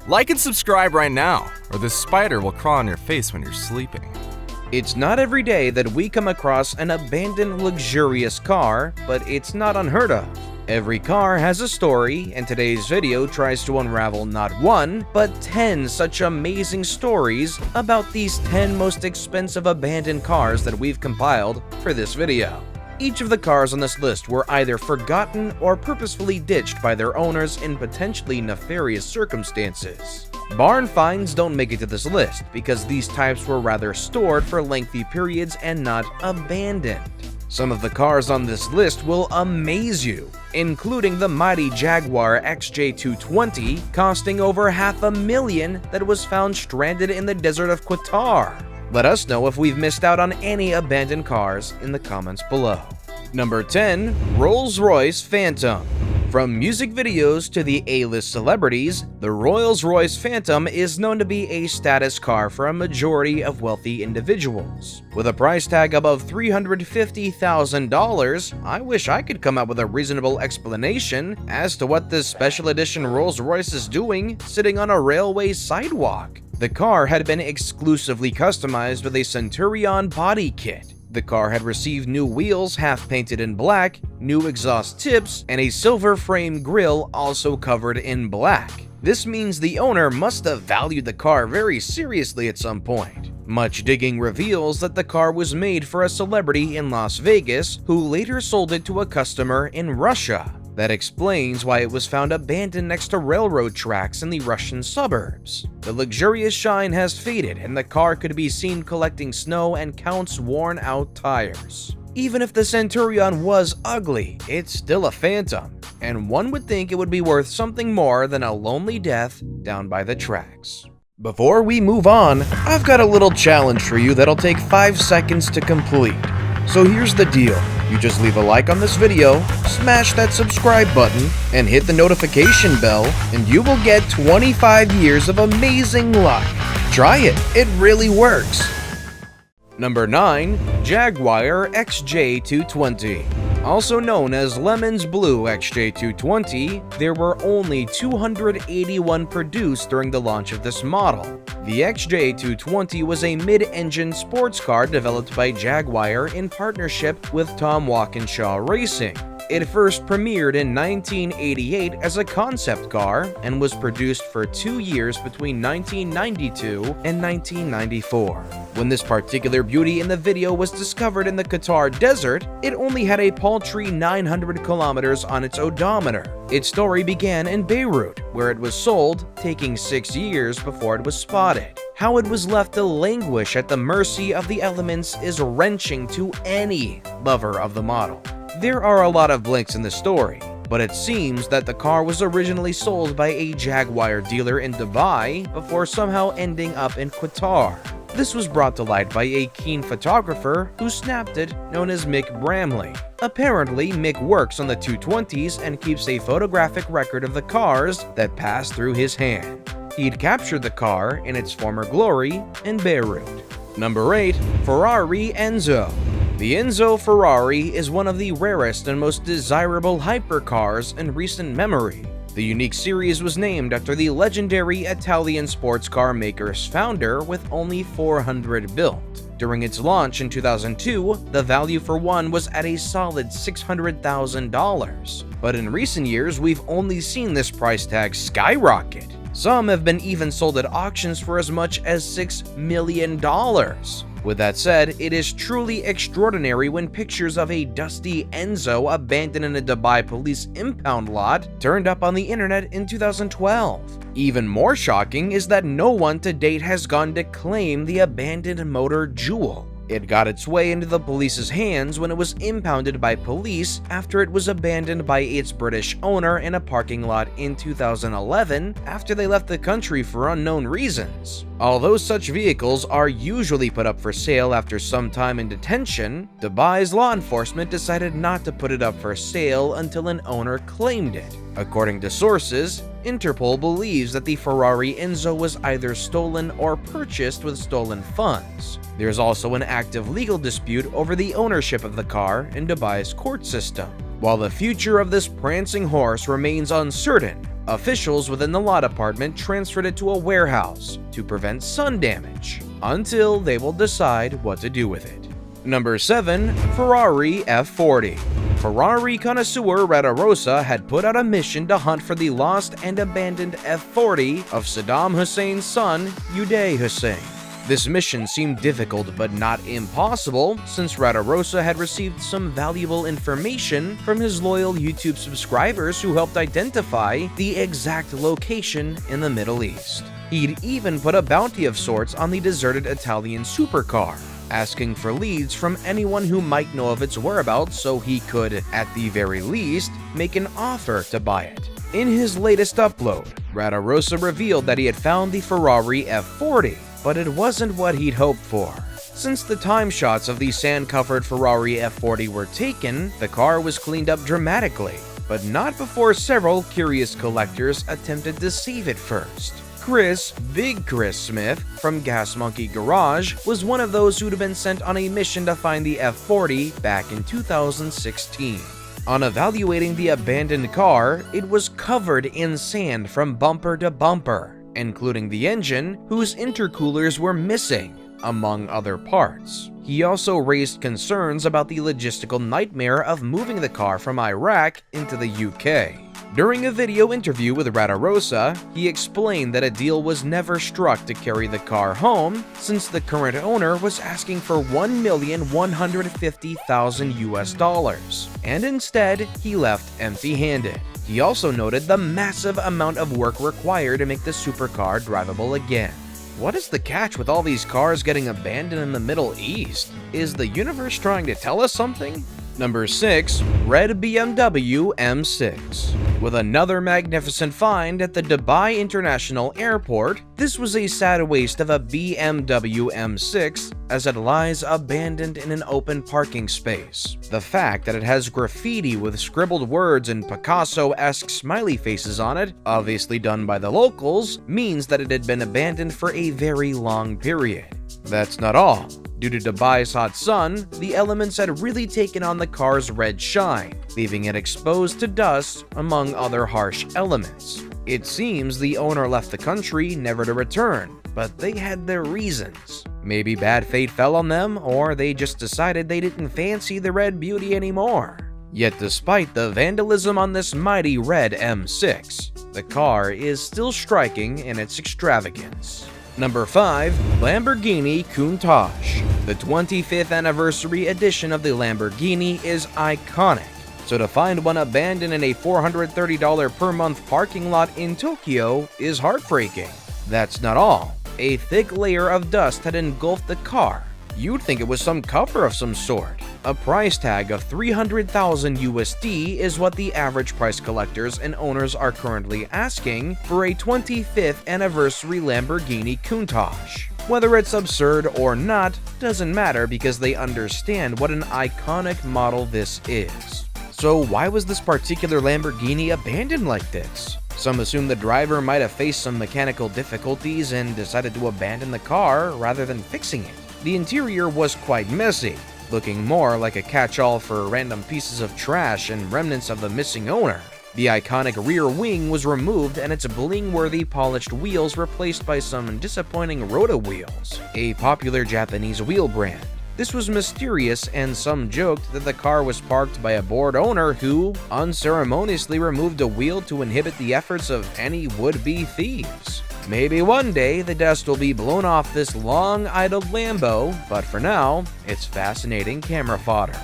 Like and subscribe right now, or this spider will crawl on your face when you're sleeping. It's not every day that we come across an abandoned luxurious car, but it's not unheard of. Every car has a story, and today's video tries to unravel not one, but 10 such amazing stories about these 10 most expensive abandoned cars that we've compiled for this video. Each of the cars on this list were either forgotten or purposefully ditched by their owners in potentially nefarious circumstances. Barn finds don't make it to this list because these types were rather stored for lengthy periods and not abandoned. Some of the cars on this list will amaze you, including the mighty Jaguar XJ220 costing over $500,000 that was found stranded in the desert of Qatar. Let us know if we've missed out on any abandoned cars in the comments below. Number 10. Rolls-Royce Phantom. From music videos to the A-list celebrities, the Rolls-Royce Phantom is known to be a status car for a majority of wealthy individuals. With a price tag above $350,000, I wish I could come up with a reasonable explanation as to what this special edition Rolls-Royce is doing sitting on a railway sidewalk. The car had been exclusively customized with a Centurion body kit. The car had received new wheels half-painted in black, new exhaust tips, and a silver frame grille also covered in black. This means the owner must have valued the car very seriously at some point. Much digging reveals that the car was made for a celebrity in Las Vegas who later sold it to a customer in Russia. That explains why it was found abandoned next to railroad tracks in the Russian suburbs. The luxurious shine has faded and the car could be seen collecting snow and counts worn-out tires. Even if the Centurion was ugly, it's still a Phantom, and one would think it would be worth something more than a lonely death down by the tracks. Before we move on, I've got a little challenge for you that'll take 5 seconds to complete. So here's the deal. You just leave a like on this video, smash that subscribe button, and hit the notification bell, and you will get 25 years of amazing luck. Try it, it really works. Number 9. Jaguar XJ220. Also known as Lemon's Blue XJ220, there were only 281 produced during the launch of this model. The XJ220 was a mid-engine sports car developed by Jaguar in partnership with Tom Walkinshaw Racing. It first premiered in 1988 as a concept car and was produced for 2 years between 1992 and 1994. When this particular beauty in the video was discovered in the Qatar desert, it only had a paltry 900 kilometers on its odometer. Its story began in Beirut, where it was sold, taking 6 years before it was spotted. How it was left to languish at the mercy of the elements is wrenching to any lover of the model. There are a lot of blinks in the story, but it seems that the car was originally sold by a Jaguar dealer in Dubai before somehow ending up in Qatar. This was brought to light by a keen photographer who snapped it, known as Mick Bramley. Apparently, Mick works on the 220s and keeps a photographic record of the cars that pass through his hand. He'd captured the car in its former glory in Beirut. Number 8. Ferrari Enzo. The Enzo Ferrari is one of the rarest and most desirable hypercars in recent memory. The unique series was named after the legendary Italian sports car maker's founder, with only 400 built. During its launch in 2002, the value for one was at a solid $600,000. But in recent years, we've only seen this price tag skyrocket. Some have been even sold at auctions for as much as $6 million. With that said, it is truly extraordinary when pictures of a dusty Enzo abandoned in a Dubai police impound lot turned up on the internet in 2012. Even more shocking is that no one to date has gone to claim the abandoned motor jewel. It got its way into the police's hands when it was impounded by police after it was abandoned by its British owner in a parking lot in 2011 after they left the country for unknown reasons. Although such vehicles are usually put up for sale after some time in detention, Dubai's law enforcement decided not to put it up for sale until an owner claimed it. According to sources, Interpol believes that the Ferrari Enzo was either stolen or purchased with stolen funds. There's also an active legal dispute over the ownership of the car in Dubai's court system. While the future of this prancing horse remains uncertain, Officials within the law department transferred it to a warehouse to prevent sun damage until they will decide what to do with it. Number 7. Ferrari F40. Ferrari connoisseur Radarosa had put out a mission to hunt for the lost and abandoned F40 of Saddam Hussein's son, Uday Hussein. This mission seemed difficult but not impossible, since Radarosa had received some valuable information from his loyal YouTube subscribers who helped identify the exact location in the Middle East. He'd even put a bounty of sorts on the deserted Italian supercar, asking for leads from anyone who might know of its whereabouts so he could, at the very least, make an offer to buy it. In his latest upload, Radarosa revealed that he had found the Ferrari F40, but it wasn't what he'd hoped for. Since the time shots of the sand-covered Ferrari F40 were taken, the car was cleaned up dramatically, but not before several curious collectors attempted to save it first. Big Chris Smith from Gas Monkey Garage was one of those who'd been sent on a mission to find the F40 back in 2016. On evaluating the abandoned car, it was covered in sand from bumper to bumper, including the engine, whose intercoolers were missing, among other parts. He also raised concerns about the logistical nightmare of moving the car from Iraq into the UK. During a video interview with Radarosa, he explained that a deal was never struck to carry the car home, since the current owner was asking for $1,150,000 and instead he left empty-handed. He also noted the massive amount of work required to make the supercar drivable again. What is the catch with all these cars getting abandoned in the Middle East? Is the universe trying to tell us something? Number 6. Red BMW M6. With another magnificent find at the Dubai International Airport, this was a sad waste of a BMW M6 as it lies abandoned in an open parking space. The fact that it has graffiti with scribbled words and Picasso-esque smiley faces on it, obviously done by the locals, means that it had been abandoned for a very long period. That's not all. Due to Dubai's hot sun, the elements had really taken on the car's red shine, leaving it exposed to dust, among other harsh elements. It seems the owner left the country never to return, but they had their reasons. Maybe bad fate fell on them, or they just decided they didn't fancy the red beauty anymore. Yet despite the vandalism on this mighty red M6, the car is still striking in its extravagance. Number 5. Lamborghini Countach. The 25th anniversary edition of the Lamborghini is iconic, so to find one abandoned in a $430 per month parking lot in Tokyo is heartbreaking. That's not all. A thick layer of dust had engulfed the car. You'd think it was some cover of some sort. A price tag of $300,000 USD is what the average price collectors and owners are currently asking for a 25th anniversary Lamborghini Countach. Whether it's absurd or not doesn't matter because they understand what an iconic model this is. So why was this particular Lamborghini abandoned like this? Some assume the driver might have faced some mechanical difficulties and decided to abandon the car rather than fixing it. The interior was quite messy, looking more like a catch-all for random pieces of trash and remnants of the missing owner. The iconic rear wing was removed and its bling-worthy polished wheels replaced by some disappointing Roto wheels, a popular Japanese wheel brand. This was mysterious, and some joked that the car was parked by a bored owner who unceremoniously removed a wheel to inhibit the efforts of any would-be thieves. Maybe one day the dust will be blown off this long-idled Lambo, but for now, it's fascinating camera fodder.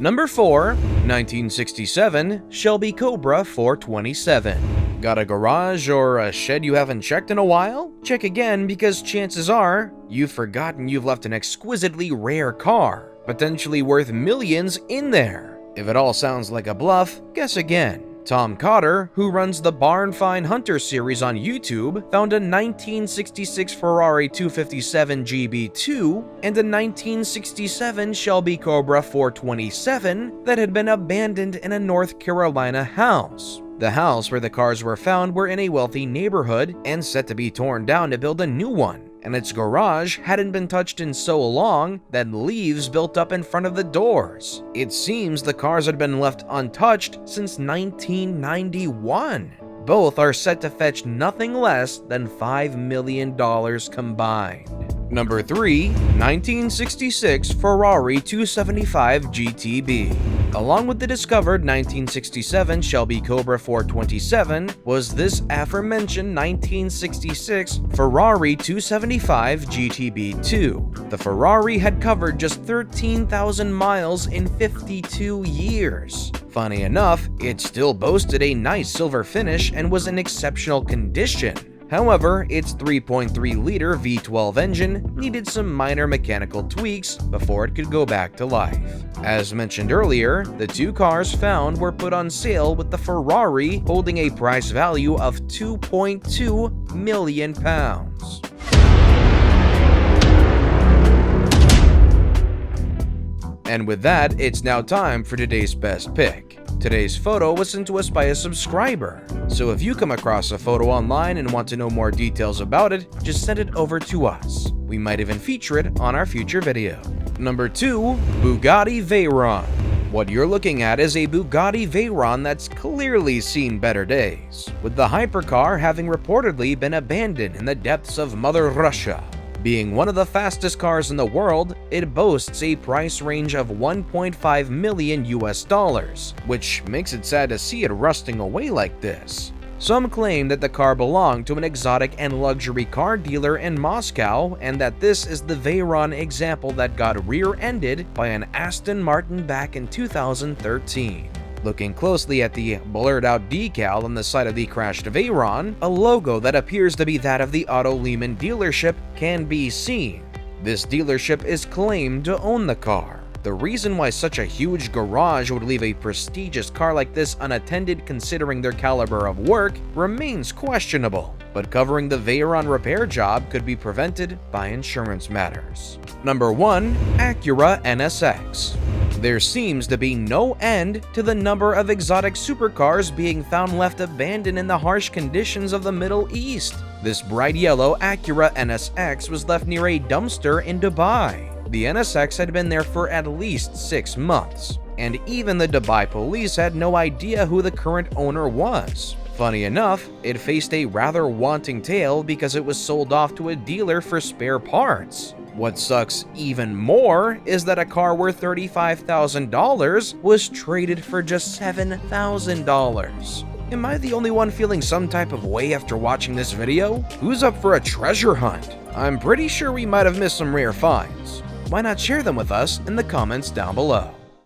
Number 4. 1967 Shelby COBRA 427. Got a garage or a shed you haven't checked in a while? Check again, because chances are you've forgotten you've left an exquisitely rare car, potentially worth millions, in there. If it all sounds like a bluff, guess again. Tom Qatar, who runs the Barn Find Hunter series on YouTube, found a 1966 Ferrari 257 GB2 and a 1967 Shelby COBRA 427 that had been abandoned in a North Carolina house. The house where the cars were found were in a wealthy neighborhood and set to be torn down to build a new one, and its garage hadn't been touched in so long that leaves built up in front of the doors. It seems the cars had been left untouched since 1991. Both are set to fetch nothing less than $5 million combined. Number 3. 1966 Ferrari 275 GTB. Along with the discovered 1967 Shelby COBRA 427 was this aforementioned 1966 Ferrari 275 GTB2. The Ferrari had covered just 13,000 miles in 52 years. Funny enough, it still boasted a nice silver finish and was in exceptional condition. However, its 3.3-liter V12 engine needed some minor mechanical tweaks before it could go back to life. As mentioned earlier, the two cars found were put on sale with the Ferrari holding a price value of £2.2 million. And with that, it's now time for today's best pick. Today's photo was sent to us by a subscriber, so if you come across a photo online and want to know more details about it, just send it over to us. We might even feature it on our future video. Number 2. Bugatti VEYRON. What you're looking at is a Bugatti VEYRON that's clearly seen better days, with the hypercar having reportedly been abandoned in the depths of Mother Russia. Being one of the fastest cars in the world, it boasts a price range of $1.5 million, which makes it sad to see it rusting away like this. Some claim that the car belonged to an exotic and luxury car dealer in Moscow, and that this is the VEYRON example that got rear-ended by an Aston Martin back in 2013. Looking closely at the blurred-out decal on the side of the crashed VEYRON, a logo that appears to be that of the Otto Lehman dealership can be seen. This dealership is claimed to own the car. The reason why such a huge garage would leave a prestigious car like this unattended considering their caliber of work remains questionable, but covering the VEYRON repair job could be prevented by insurance matters. Number 1. ACURA NSX. There seems to be no end to the number of exotic supercars being found left abandoned in the harsh conditions of the Middle East. This bright yellow ACURA NSX was left near a dumpster in Dubai. The NSX had been there for at least 6 months, and even the Dubai police had no idea who the current owner was. Funny enough, it faced a rather wanting tale because it was sold off to a dealer for spare parts. What sucks even more is that a car worth $35,000 was traded for just $7,000. Am I the only one feeling some type of way after watching this video? Who's up for a treasure hunt? I'm pretty sure we might have missed some rare finds. Why not share them with us in the comments down below?